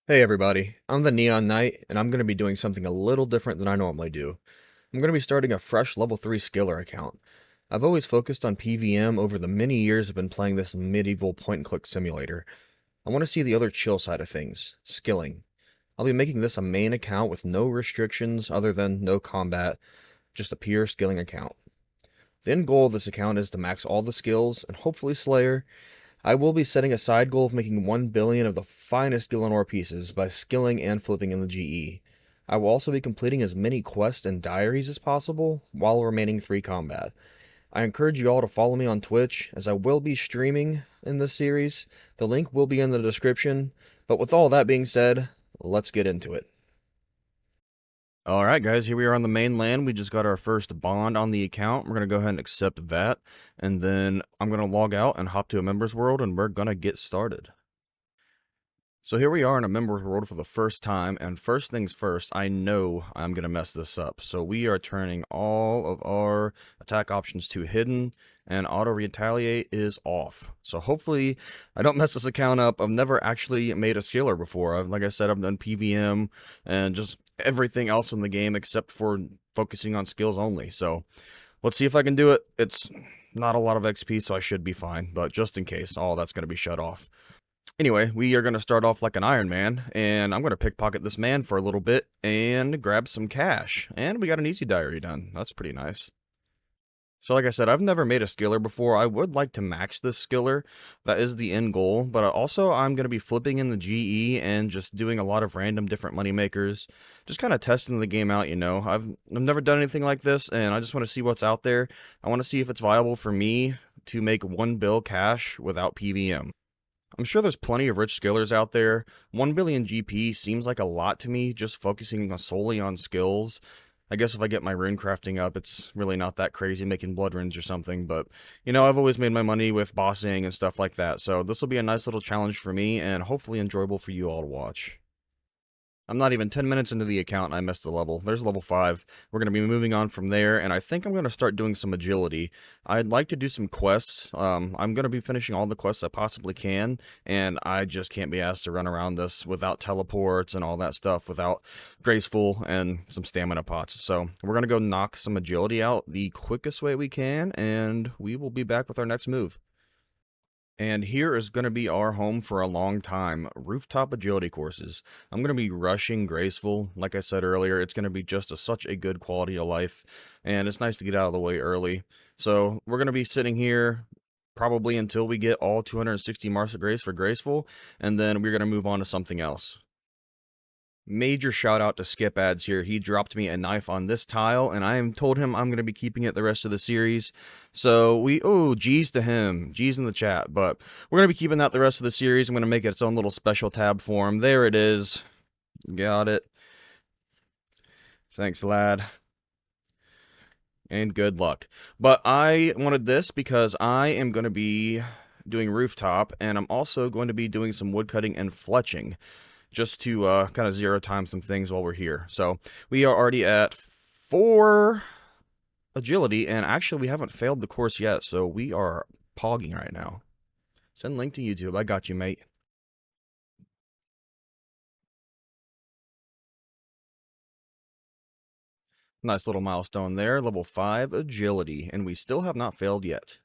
Hey everybody, I'm the Neon Knight, and I'm going to be doing something a little different than I normally do. I'm going to be starting a fresh level 3 skiller account. I've always focused on PVM over the many years I've been playing this medieval point-and-click simulator. I want to see the other chill side of things, skilling. I'll be making this a main account with no restrictions other than no combat, just a pure skilling account. The end goal of this account is to max all the skills, and hopefully Slayer. I will be setting a side goal of making 1 billion of the finest Gillenore pieces by skilling and flipping in the GE. I will also be completing as many quests and diaries as possible while remaining 3 combat. I encourage you all to follow me on Twitch as I will be streaming in this series. The link will be in the description. But with all that being said, let's get into it. Alright guys, here we are on the mainland. We just got our first bond on the account. We're going to go ahead and accept that. And then I'm going to log out and hop to a members world and we're going to get started. So here we are in a members world for the first time, and first things first, I know I'm going to mess this up. So we are turning all of our attack options to hidden, and auto retaliate is off. So hopefully I don't mess this account up. I've never actually made a skiller before. Like I said, I've done PVM and just everything else in the game except for focusing on skills only. So let's see if I can do it. It's not a lot of XP, so I should be fine, but just in case, all that's going to be shut off. Anyway, we are going to start off like an Iron Man, and I'm going to pickpocket this man for a little bit and grab some cash. And we got an easy diary done. That's pretty nice. So like I said, I've never made a skiller before. I would like to max this skiller. That is the end goal. But also, I'm going to be flipping in the GE and just doing a lot of random different money makers. Just kind of testing the game out, you know. I've never done anything like this, and I just want to see what's out there. I want to see if it's viable for me to make 1 bill cash without PVM. I'm sure there's plenty of rich skillers out there. 1 billion GP seems like a lot to me, just focusing solely on skills. I guess if I get my rune crafting up, it's really not that crazy making blood runes or something, but, you know, I've always made my money with bossing and stuff like that, so this will be a nice little challenge for me, and hopefully enjoyable for you all to watch. I'm not even 10 minutes into the account and I missed the level. There's level 5. We're going to be moving on from there, and I think I'm going to start doing some agility. I'd like to do some quests. I'm going to be finishing all the quests I possibly can, and I just can't be asked to run around this without teleports and all that stuff, without graceful and some stamina pots. So we're going to go knock some agility out the quickest way we can, and we will be back with our next move. And here is going to be our home for a long time, rooftop agility courses. I'm going to be rushing graceful. Like I said earlier, it's going to be just such a good quality of life, and it's nice to get out of the way early. So we're going to be sitting here probably until we get all 260 marks of grace for graceful, and then we're going to move on to something else. Major shout out to Skip Ads here. He dropped me a knife on this tile, and I told him I'm going to be keeping it the rest of the series. So G's to him. G's in the chat. But we're going to be keeping that the rest of the series. I'm going to make it its own little special tab for him. There it is. Got it. Thanks, lad. And good luck. But I wanted this because I am going to be doing rooftop, and I'm also going to be doing some woodcutting and fletching, just to kind of zero time some things while we're here. So we are already at 4 agility, and actually we haven't failed the course yet, so we are pogging right now. Send link to YouTube. I got you, mate. Nice little milestone there, level 5 agility, and we still have not failed yet.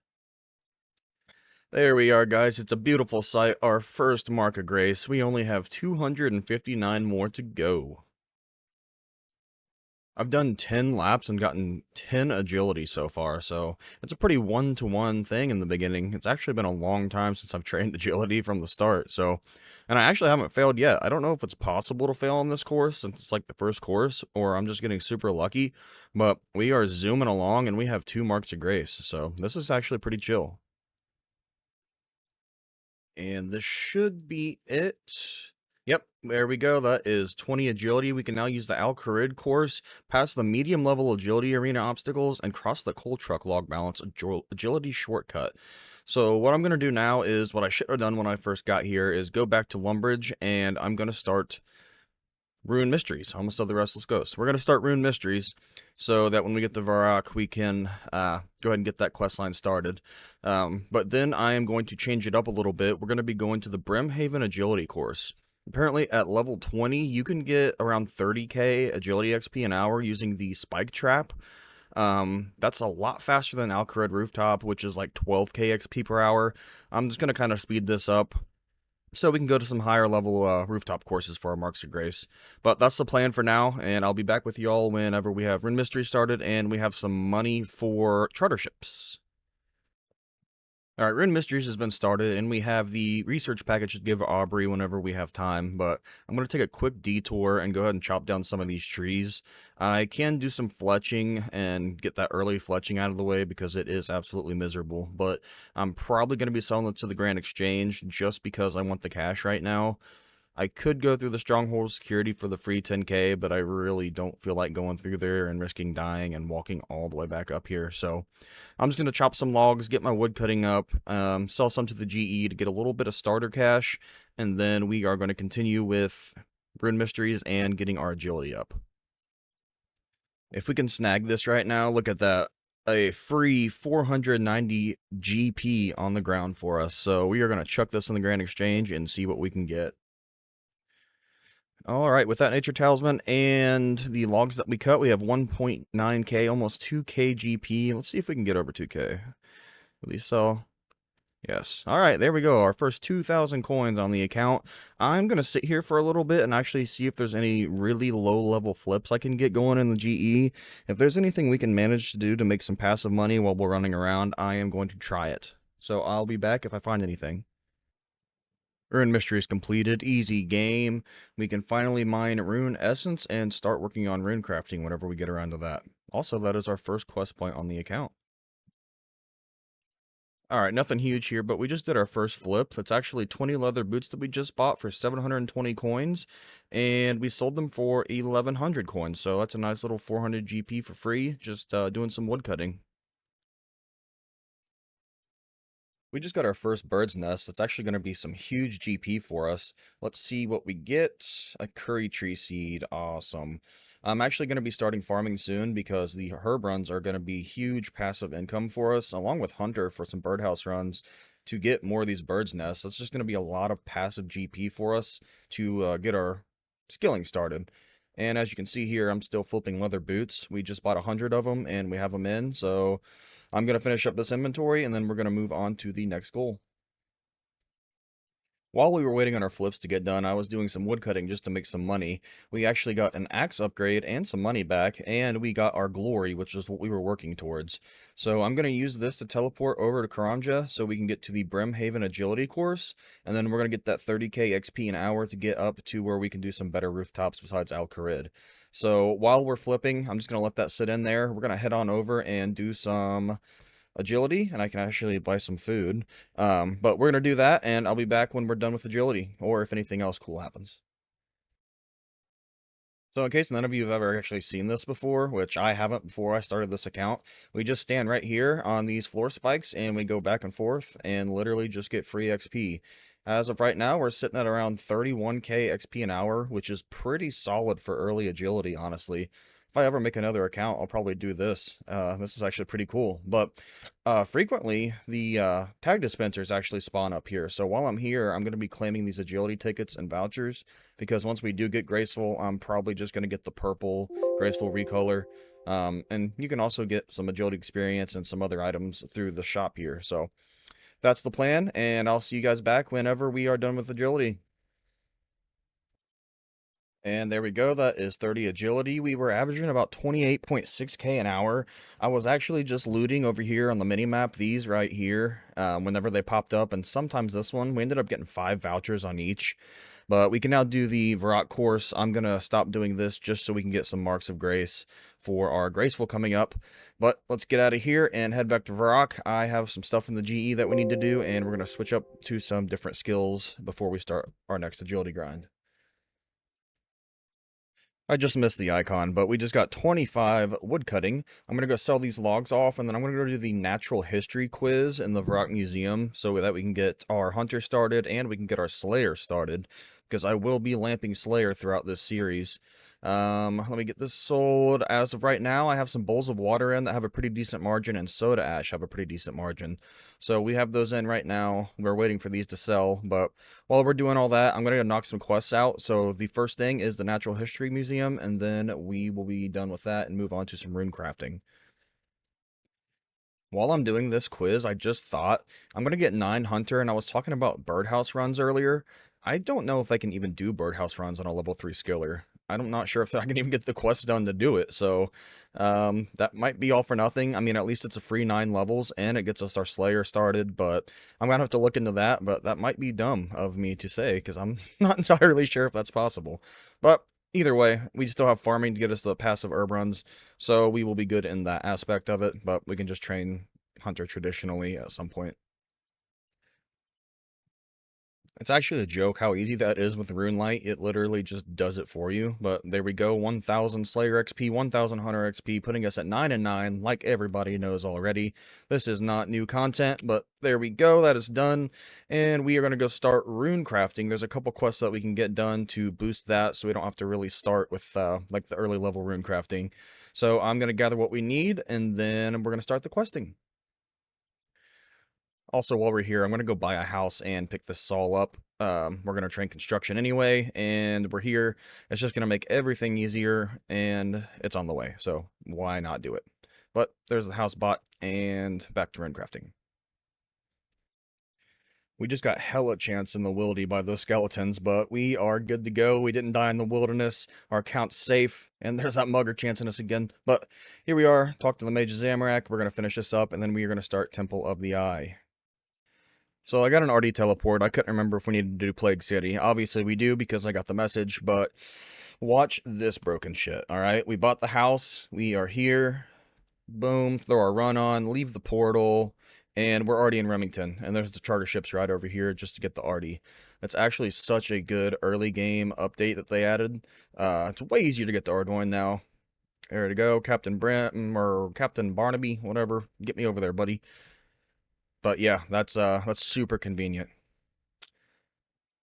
There we are, guys. It's a beautiful sight. Our first mark of grace. We only have 259 more to go. I've done 10 laps and gotten 10 agility so far, so it's a pretty one-to-one thing in the beginning. It's actually been a long time since I've trained agility from the start, so... And I actually haven't failed yet. I don't know if it's possible to fail on this course, since it's like the first course, or I'm just getting super lucky, but we are zooming along and we have 2 marks of grace, so this is actually pretty chill. And this should be it. Yep, there we go. That is 20 agility. We can now use the Al-Kharid course, pass the medium level agility arena obstacles, and cross the coal truck log balance agility shortcut. So what I'm going to do now is what I should have done when I first got here is go back to Lumbridge, and I'm going to start Rune Mysteries, almost of the Restless Ghost. We're going to start Rune Mysteries so that when we get to Varrock, we can go ahead and get that questline started. But then I am going to change it up a little bit. We're going to be going to the Brimhaven Agility course. Apparently, at level 20, you can get around 30k agility XP an hour using the spike trap. That's a lot faster than Alcared Rooftop, which is like 12k XP per hour. I'm just gonna kind of speed this up so we can go to some higher level rooftop courses for our Marks of Grace. But that's the plan for now, and I'll be back with y'all whenever we have Rune Mystery started and we have some money for charter ships. Alright, Rune Mysteries has been started, and we have the research package to give Aubrey whenever we have time, but I'm going to take a quick detour and go ahead and chop down some of these trees. I can do some fletching and get that early fletching out of the way because it is absolutely miserable, but I'm probably going to be selling it to the Grand Exchange just because I want the cash right now. I could go through the Stronghold security for the free 10k, but I really don't feel like going through there and risking dying and walking all the way back up here. So I'm just going to chop some logs, get my wood cutting up, sell some to the GE to get a little bit of starter cash, and then we are going to continue with Rune Mysteries and getting our agility up. If we can snag this right now, look at that. A free 490 GP on the ground for us. So we are going to chuck this in the Grand Exchange and see what we can get. All right, with that nature talisman and the logs that we cut, we have 1.9k, almost 2k GP. Let's see if we can get over 2k. At least so. Yes. All right, there we go. Our first 2,000 coins on the account. I'm going to sit here for a little bit and actually see if there's any really low-level flips I can get going in the GE. If there's anything we can manage to do to make some passive money while we're running around, I am going to try it. So I'll be back if I find anything. Rune Mystery is completed. Easy game. We can finally mine Rune Essence and start working on rune crafting whenever we get around to that. Also, that is our first quest point on the account. Alright, nothing huge here, but we just did our first flip. That's actually 20 leather boots that we just bought for 720 coins, and we sold them for 1,100 coins, so that's a nice little 400 GP for free, just doing some wood cutting. We just got our first bird's nest. That's actually going to be some huge GP for us. Let's see what we get. A curry tree seed. Awesome. I'm actually going to be starting farming soon because the herb runs are going to be huge passive income for us, along with Hunter for some birdhouse runs to get more of these bird's nests. That's just going to be a lot of passive GP for us to get our skilling started. And as you can see here, I'm still flipping leather boots. We just bought 100 of them and we have them in, so I'm going to finish up this inventory, and then we're going to move on to the next goal. While we were waiting on our flips to get done, I was doing some wood cutting just to make some money. We actually got an axe upgrade and some money back, and we got our glory, which is what we were working towards. So I'm going to use this to teleport over to Karamja so we can get to the Brimhaven agility course, and then we're going to get that 30k XP an hour to get up to where we can do some better rooftops besides Al Kharid. So while we're flipping, I'm just going to let that sit in there. We're going to head on over and do some agility, and I can actually buy some food. But we're going to do that, and I'll be back when we're done with agility, or if anything else cool happens. So in case none of you have ever actually seen this before, which I haven't before I started this account, we just stand right here on these floor spikes, and we go back and forth, and literally just get free XP. As of right now, we're sitting at around 31k XP an hour, which is pretty solid for early agility, honestly. If I ever make another account, I'll probably do this. This is actually pretty cool. But frequently, the tag dispensers actually spawn up here. So while I'm here, I'm going to be claiming these agility tickets and vouchers, because once we do get Graceful, I'm probably just going to get the purple Graceful recolor. And you can also get some agility experience and some other items through the shop here. So that's the plan, and I'll see you guys back whenever we are done with agility. And there we go, that is 30 agility. We were averaging about 28.6k an hour. I was actually just looting over here on the mini-map, these right here, whenever they popped up, and sometimes this one. We ended up getting 5 vouchers on each. But we can now do the Varrock course. I'm going to stop doing this just so we can get some Marks of Grace for our Graceful coming up. But let's get out of here and head back to Varrock. I have some stuff in the GE that we need to do, and we're going to switch up to some different skills before we start our next agility grind. I just missed the icon, but we just got 25 wood cutting. I'm going to go sell these logs off, and then I'm going to go do the natural history quiz in the Varrock Museum so that we can get our hunter started and we can get our slayer started. because I will be lamping Slayer throughout this series. Let me get this sold. As of right now, I have some bowls of water in that have a pretty decent margin, and soda ash have a pretty decent margin. So we have those in right now. We're waiting for these to sell, but while we're doing all that, I'm going to knock some quests out. So the first thing is the Natural History Museum, and then we will be done with that and move on to some rune crafting. While I'm doing this quiz, I just thought I'm going to get 9 Hunter, and I was talking about birdhouse runs earlier. I don't know if I can even do birdhouse runs on a level 3 skiller. I'm not sure if I can even get the quest done to do it, so that might be all for nothing. I mean, at least it's a free 9 levels, and it gets us our Slayer started, but I'm going to have to look into that, but that might be dumb of me to say, because I'm not entirely sure if that's possible. But either way, we still have farming to get us the passive herb runs, so we will be good in that aspect of it, but we can just train Hunter traditionally at some point. It's actually a joke how easy that is with RuneLight. It literally just does it for you. But there we go, 1000 Slayer XP, 1000 Hunter XP, putting us at 9 and 9, like everybody knows already. This is not new content, but there we go, that is done. And we are going to go start rune crafting. There's a couple quests that we can get done to boost that, so we don't have to really start with like the early level rune crafting. So I'm going to gather what we need, and then we're going to start the questing. Also, while we're here, I'm going to go buy a house and pick this all up. We're going to train construction anyway, and we're here. It's just going to make everything easier, and it's on the way, so why not do it? But there's the house bought, and back to rune crafting. We just got hella chance in the wildy by those skeletons, but we are good to go. We didn't die in the wilderness. Our account's safe, and there's that mugger chancing us again. But here we are. Talk to the Mage of Zamorak. We're going to finish this up, and then we are going to start Temple of the Eye. So I got an RD teleport. I couldn't remember if we needed to do Plague City. Obviously we do because I got the message, but watch this broken shit, alright? We bought the house. We are here. Boom. Throw our run on. Leave the portal. And we're already in Remington. And there's the charter ships right over here just to get the RD. That's actually such a good early game update that they added. It's way easier to get the Ardoin now. There to go. Captain Brent, or Captain Barnaby, whatever. Get me over there, buddy. But yeah, that's super convenient.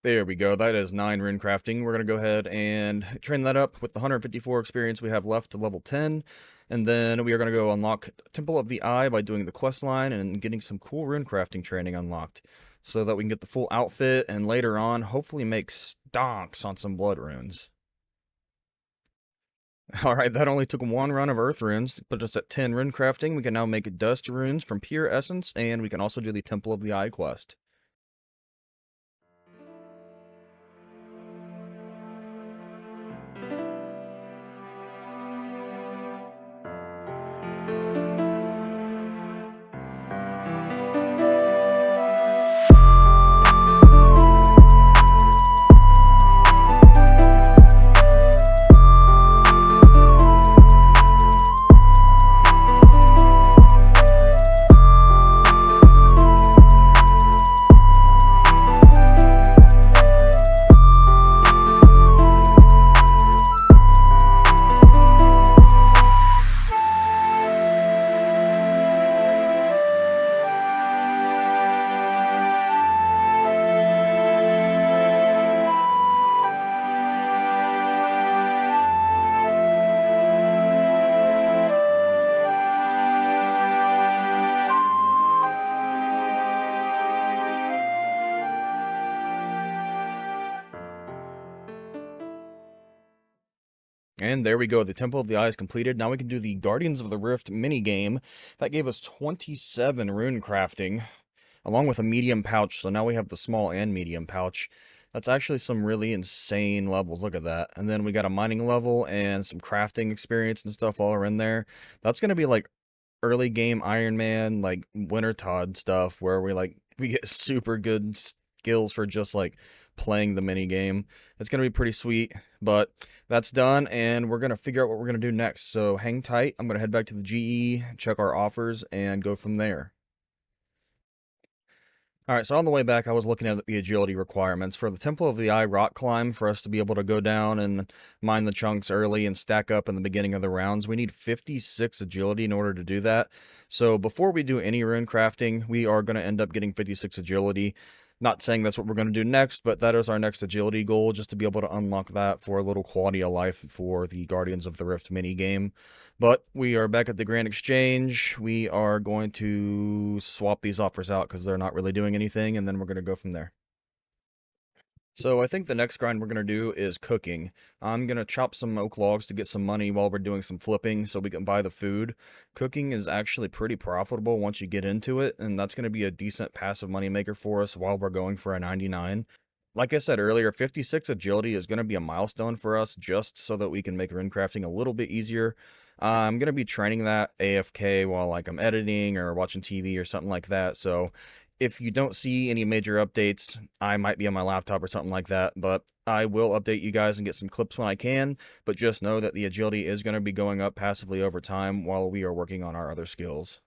There we go. That is 9 rune crafting. We're going to go ahead and train that up with the 154 experience we have left to level 10. And then we are going to go unlock Temple of the Eye by doing the quest line and getting some cool rune crafting training unlocked. So that we can get the full outfit and later on hopefully make stonks on some blood runes. Alright, that only took 1 run of earth runes, put us at 10 rune crafting. We can now make dust runes from pure essence, and we can also do the Temple of the Eye quest. And there we go, the Temple of the Eye is completed. Now we can do the Guardians of the Rift minigame. That gave us 27 rune crafting, along with a medium pouch, so now we have the small and medium pouch. That's actually some really insane levels, look at that. And then we got a mining level and some crafting experience and stuff all are in there. That's going to be like early game Iron Man, like Winter Todd stuff, where we get super good skills for just like playing the mini game. It's gonna be pretty sweet, but that's done, and we're gonna figure out what we're gonna do next. So hang tight. I'm gonna head back to the GE, check our offers, and go from there. Alright, so on the way back, I was looking at the agility requirements for the Temple of the Eye rock climb. For us to be able to go down and mine the chunks early and stack up in the beginning of the rounds, we need 56 agility in order to do that. So before we do any rune crafting, we are going to end up getting 56 agility. Not saying that's what we're going to do next, but that is our next agility goal, just to be able to unlock that for a little quality of life for the Guardians of the Rift mini game. But we are back at the Grand Exchange. We are going to swap these offers out because they're not really doing anything, and then we're going to go from there. So I think the next grind we're going to do is cooking. I'm going to chop some oak logs to get some money while we're doing some flipping so we can buy the food. Cooking is actually pretty profitable once you get into it, and that's going to be a decent passive money maker for us while we're going for a 99. Like I said earlier, 56 agility is going to be a milestone for us just so that we can make rune crafting a little bit easier. I'm going to be training that AFK while like I'm editing or watching TV or something like that, so if you don't see any major updates, I might be on my laptop or something like that, but I will update you guys and get some clips when I can, but just know that the agility is going to be going up passively over time while we are working on our other skills.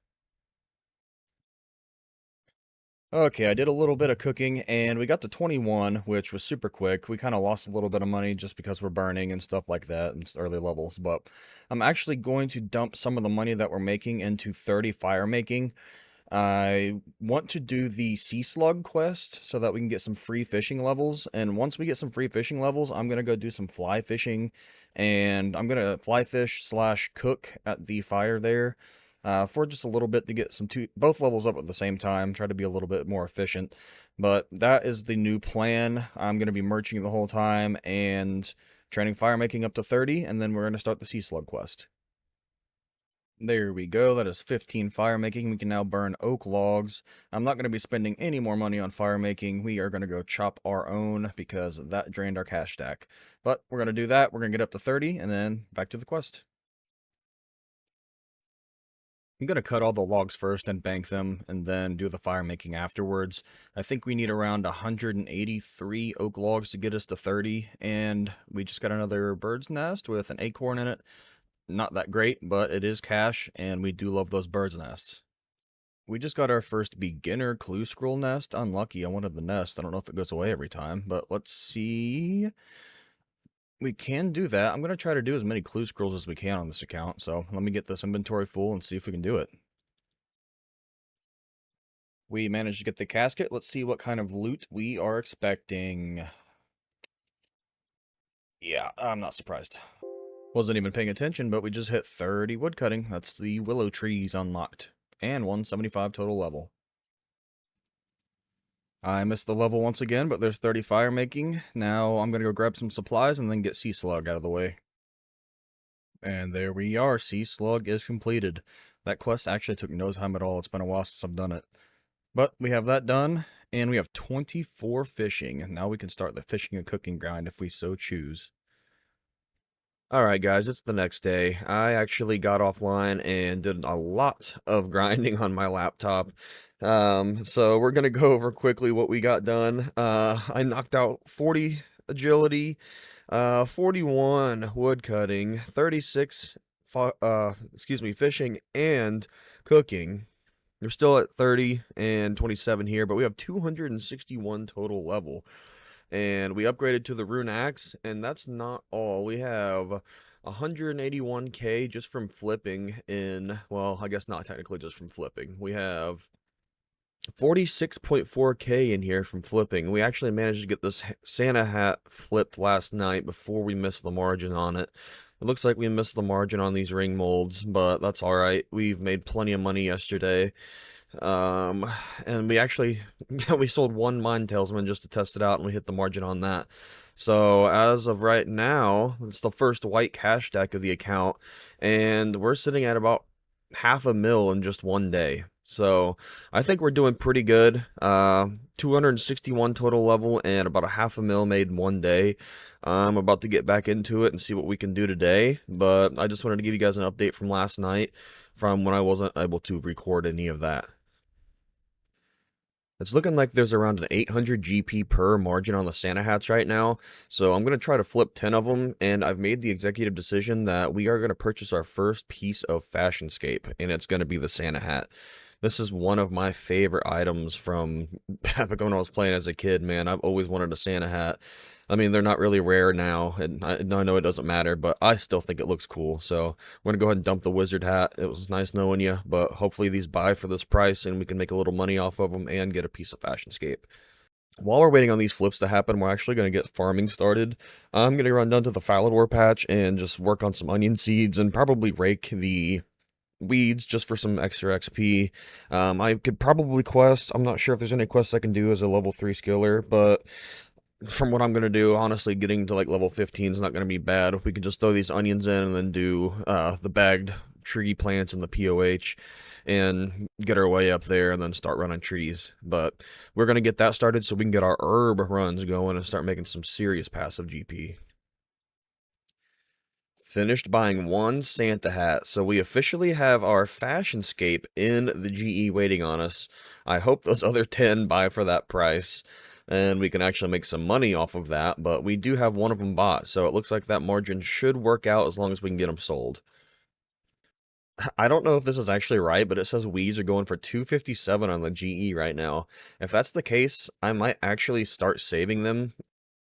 Okay, I did a little bit of cooking, and we got to 21, which was super quick. We kind of lost a little bit of money just because we're burning and stuff like that in early levels, but I'm actually going to dump some of the money that we're making into 30 fire making. I want to do the sea slug quest so that we can get some free fishing levels. And once we get some free fishing levels, I'm going to go do some fly fishing. And I'm going to fly fish / cook at the fire there for just a little bit to get both levels up at the same time. Try to be a little bit more efficient. But that is the new plan. I'm going to be merching the whole time and training fire making up to 30. And then we're going to start the sea slug quest. There we go, that is 15 fire making. We can now burn oak logs. I'm not going to be spending any more money on fire making. We are going to go chop our own because that drained our cash stack. But we're going to do that. We're going to get up to 30 and then back to the quest. I'm going to cut all the logs first and bank them and then do the fire making afterwards. I think we need around 183 oak logs to get us to 30, and we just got another bird's nest with an acorn in it. Not that great, but it is cash, and we do love those bird's nests. We just got our first beginner clue scroll nest. Unlucky, I wanted the nest. I don't know if it goes away every time, but let's see. We can do that. I'm going to try to do as many clue scrolls as we can on this account, so let me get this inventory full and see if we can do it. We managed to get the casket. Let's see what kind of loot we are expecting. Yeah, I'm not surprised. Wasn't even paying attention, but we just hit 30 woodcutting. That's the willow trees unlocked. And 175 total level. I missed the level once again, but there's 30 fire making. Now I'm going to go grab some supplies and then get Sea Slug out of the way. And there we are. Sea Slug is completed. That quest actually took no time at all. It's been a while since I've done it. But we have that done, and we have 24 fishing. Now we can start the fishing and cooking grind if we so choose. Alright guys, it's the next day. I actually got offline and did a lot of grinding on my laptop. So we're gonna go over quickly what we got done. I knocked out 40 agility, 41 wood cutting, 36 fishing and cooking. We're still at 30 and 27 here, but we have 261 total level. And we upgraded to the rune axe, and that's not all. We have 181k just from flipping well, I guess not technically just from flipping. We have 46.4k in here from flipping. We actually managed to get this Santa hat flipped last night before we missed the margin on it. It looks like we missed the margin on these ring molds, but that's alright. We've made plenty of money yesterday. And we actually we sold one mine talisman just to test it out, and we hit the margin on that. So as of right now, it's the first white cash stack of the account, and we're sitting at about $500,000 in just one day. So I think we're doing pretty good. 261 total level and about $500,000 made in one day. I'm about to get back into it and see what we can do today, but I just wanted to give you guys an update from last night, from when I wasn't able to record any of that. It's looking like there's around an 800 GP per margin on the Santa hats right now, so I'm going to try to flip 10 of them, and I've made the executive decision that we are going to purchase our first piece of Fashionscape, and it's going to be the Santa hat. This is one of my favorite items from back when I was playing as a kid, man. I've always wanted a Santa hat. I mean, they're not really rare now, and I know it doesn't matter, but I still think it looks cool. So I'm going to go ahead and dump the wizard hat. It was nice knowing you, but hopefully these buy for this price, and we can make a little money off of them and get a piece of Fashionscape. While we're waiting on these flips to happen, we're actually going to get farming started. I'm going to run down to the Falador patch and just work on some onion seeds and probably rake the weeds just for some extra XP. I could probably quest. I'm not sure if there's any quests I can do as a level 3 skiller, but from what I'm going to do, honestly, getting to like level 15 is not going to be bad. If we can just throw these onions in and then do the bagged tree plants and the POH and get our way up there and then start running trees. But we're going to get that started so we can get our herb runs going and start making some serious passive GP. Finished buying one Santa hat, so we officially have our Fashionscape in the GE waiting on us. I hope those other 10 buy for that price, and we can actually make some money off of that, but we do have one of them bought, so it looks like that margin should work out as long as we can get them sold. I don't know if this is actually right, but it says weeds are going for 257 on the GE right now. If that's the case, I might actually start saving them.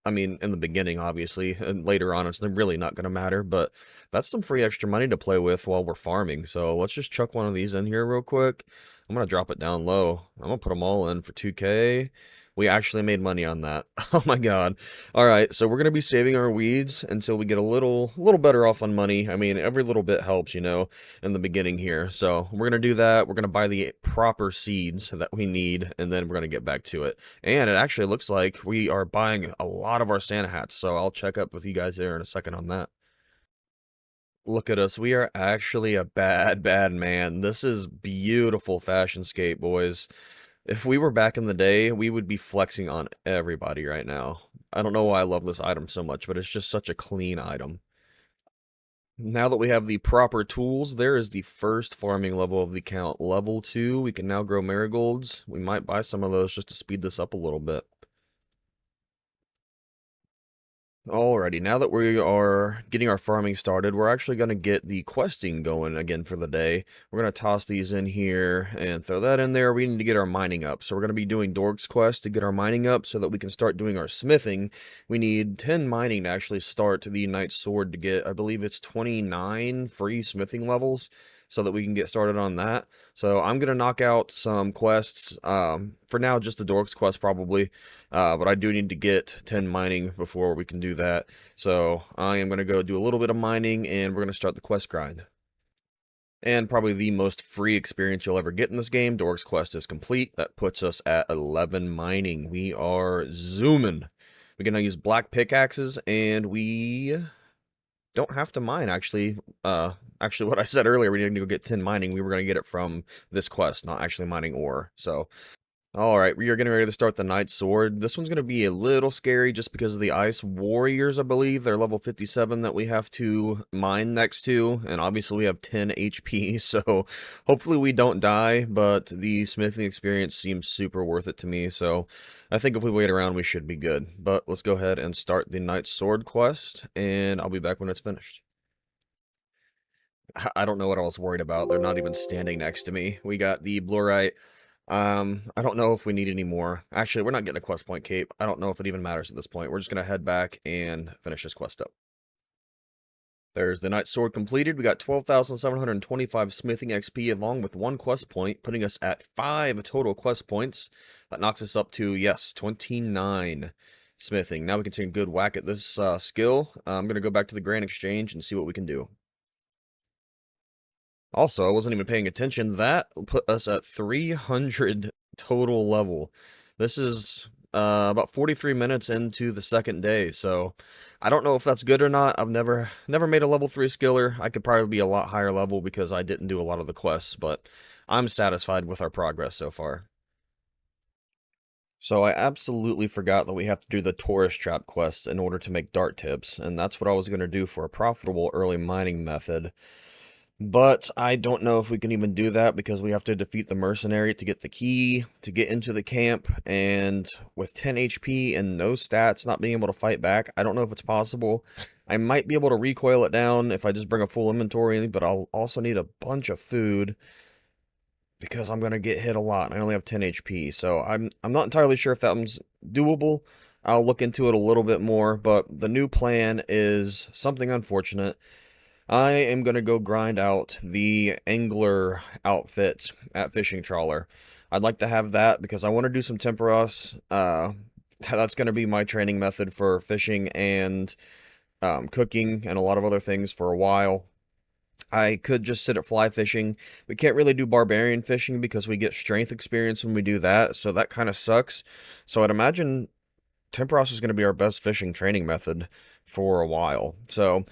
I mean, in the beginning, obviously, and later on, it's really not going to matter, but that's some free extra money to play with while we're farming. So let's just chuck one of these in here real quick. I'm going to drop it down low. I'm going to put them all in for 2K. We actually made money on that. Oh my god. All right, so we're going to be saving our weeds until we get a little better off on money. I mean, every little bit helps, you know, in the beginning here. So we're going to do that. We're going to buy the proper seeds that we need, and then we're going to get back to it. And it actually looks like we are buying a lot of our Santa hats, so I'll check up with you guys there in a second on that. Look at us. We are actually a bad man. This is beautiful Fashionscape, boys. If we were back in the day, we would be flexing on everybody right now. I don't know why I love this item so much, but it's just such a clean item. Now that we have the proper tools, there is the first farming level of the account. Level 2, we can now grow marigolds. We might buy some of those just to speed this up a little bit. Alrighty, now that we are getting our farming started, we're actually going to get the questing going again for the day. We're going to toss these in here and throw that in there. We need to get our mining up. So we're going to be doing Dork's Quest to get our mining up so that we can start doing our smithing. We need 10 mining to actually start the Knight's Sword to get, I believe it's 29 free smithing levels, so that we can get started on that. So I'm going to knock out some quests. For now, just the Dork's Quest probably. But I do need to get 10 mining before we can do that. So I am going to go do a little bit of mining, and we're going to start the quest grind. And probably the most free experience you'll ever get in this game, Dork's Quest is complete. That puts us at 11 mining. We are zooming. We can now use black pickaxes, and we don't have to mine, actually. Actually, what I said earlier, we need to go get 10 mining. We were going to get it from this quest, not actually mining ore. So alright, we are getting ready to start the Knight's Sword. This one's going to be a little scary just because of the Ice Warriors, I believe. They're level 57 that we have to mine next to, and obviously we have 10 HP, so hopefully we don't die, but the smithing experience seems super worth it to me, so I think if we wait around we should be good. But let's go ahead and start the Knight's Sword quest, and I'll be back when it's finished. I don't know what I was worried about. They're not even standing next to me. We got the Blurite. I don't know if we need any more. Actually, we're not getting a quest point cape. I don't know if it even matters at this point. We're just going to head back and finish this quest up. There's the Knight's Sword completed. We got 12,725 smithing XP along with one quest point, putting us at 5 total quest points. That knocks us up to, yes, 29 smithing. Now we can take a good whack at this skill. I'm going to go back to the Grand Exchange and see what we can do. Also, I wasn't even paying attention. That put us at 300 total level. This is about 43 minutes into the second day, so I don't know if that's good or not. I've never made a level 3 skiller. I could probably be a lot higher level because I didn't do a lot of the quests, but I'm satisfied with our progress so far. So I absolutely forgot that we have to do the tourist trap quest in order to make dart tips, and that's what I was going to do for a profitable early mining method. But I don't know if we can even do that because we have to defeat the mercenary to get the key, to get into the camp, and with 10 HP and no stats, not being able to fight back, I don't know if it's possible. I might be able to recoil it down if I just bring a full inventory, but I'll also need a bunch of food because I'm going to get hit a lot, and I only have 10 HP, so I'm not entirely sure if that one's doable. I'll look into it a little bit more, but the new plan is something unfortunate. I am going to go grind out the angler outfit at Fishing Trawler. I'd like to have that because I want to do some Temperos. That's going to be my training method for fishing and cooking and a lot of other things for a while. I could just sit at fly fishing. We can't really do barbarian fishing because we get strength experience when we do that, so that kind of sucks. So I'd imagine Temperos is going to be our best fishing training method for a while. So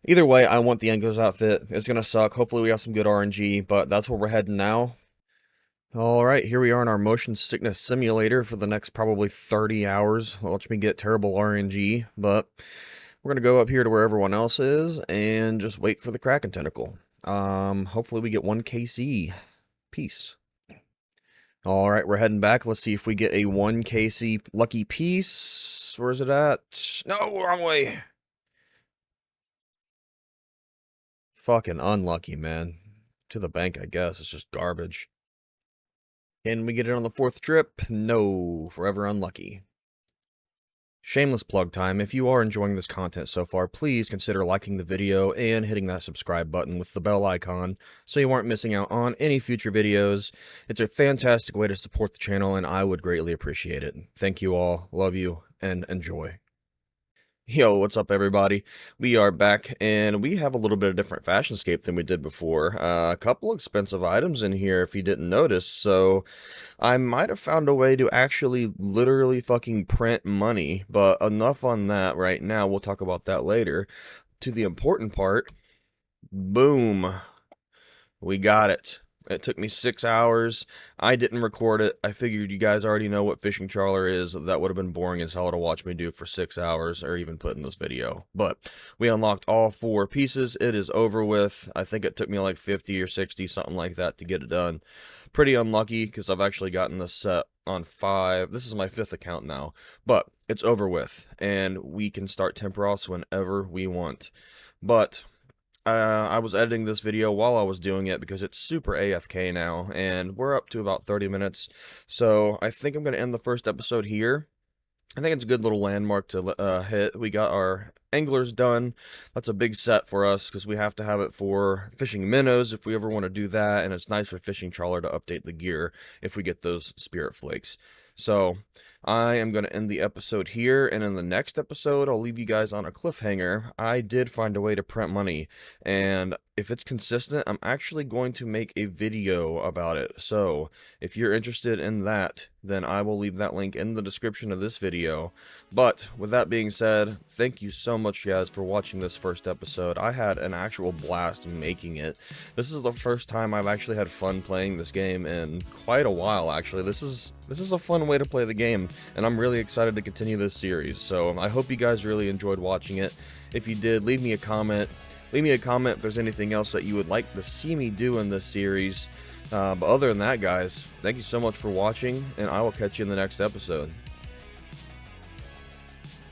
either way, I want the Angler's outfit. It's going to suck. Hopefully we have some good RNG, but that's where we're heading now. Alright, here we are in our motion sickness simulator for the next probably 30 hours. Watch me get terrible RNG, but we're going to go up here to where everyone else is and just wait for the Kraken tentacle. Hopefully we get 1 KC. Peace. Alright, we're heading back. Let's see if we get a 1 KC lucky piece. Where is it at? No, wrong way. Fucking unlucky, man. To the bank, I guess. It's just garbage. Can we get it on the 4th trip? No, forever unlucky. Shameless plug time. If you are enjoying this content so far, please consider liking the video and hitting that subscribe button with the bell icon so you aren't missing out on any future videos. It's a fantastic way to support the channel and I would greatly appreciate it. Thank you all, love you, and enjoy. Yo, what's up everybody? We are back and we have a little bit of different fashionscape than we did before. A couple expensive items in here if you didn't notice, so I might have found a way to actually literally fucking print money, but enough on that right now. We'll talk about that later. To the important part, boom, we got it. It took me 6 hours. I didn't record it. I figured you guys already know what fishing trawler is. That would have been boring as hell to watch me do for 6 hours or even put in this video. But we unlocked all 4 pieces. It is over with. I think it took me like 50 or 60, something like that, to get it done. Pretty unlucky because I've actually gotten this set on 5. This is my 5th account now. But it's over with. And we can start Temperos whenever we want. But I was editing this video while I was doing it because it's super AFK now, and we're up to about 30 minutes, so I think I'm going to end the first episode here. I think it's a good little landmark to hit. We got our anglers done. That's a big set for us because we have to have it for fishing minnows if we ever want to do that, and it's nice for fishing trawler to update the gear if we get those spirit flakes. So I am going to end the episode here, and in the next episode, I'll leave you guys on a cliffhanger. I did find a way to print money, and if it's consistent, I'm actually going to make a video about it. So if you're interested in that, then I will leave that link in the description of this video. But with that being said, thank you so much, guys, for watching this first episode. I had an actual blast making it. This is the first time I've actually had fun playing this game in quite a while, actually. This is a fun way to play the game, and I'm really excited to continue this series. So I hope you guys really enjoyed watching it. If you did, leave me a comment. Leave me a comment if there's anything else that you would like to see me do in this series. But other than that, guys, thank you so much for watching, and I will catch you in the next episode.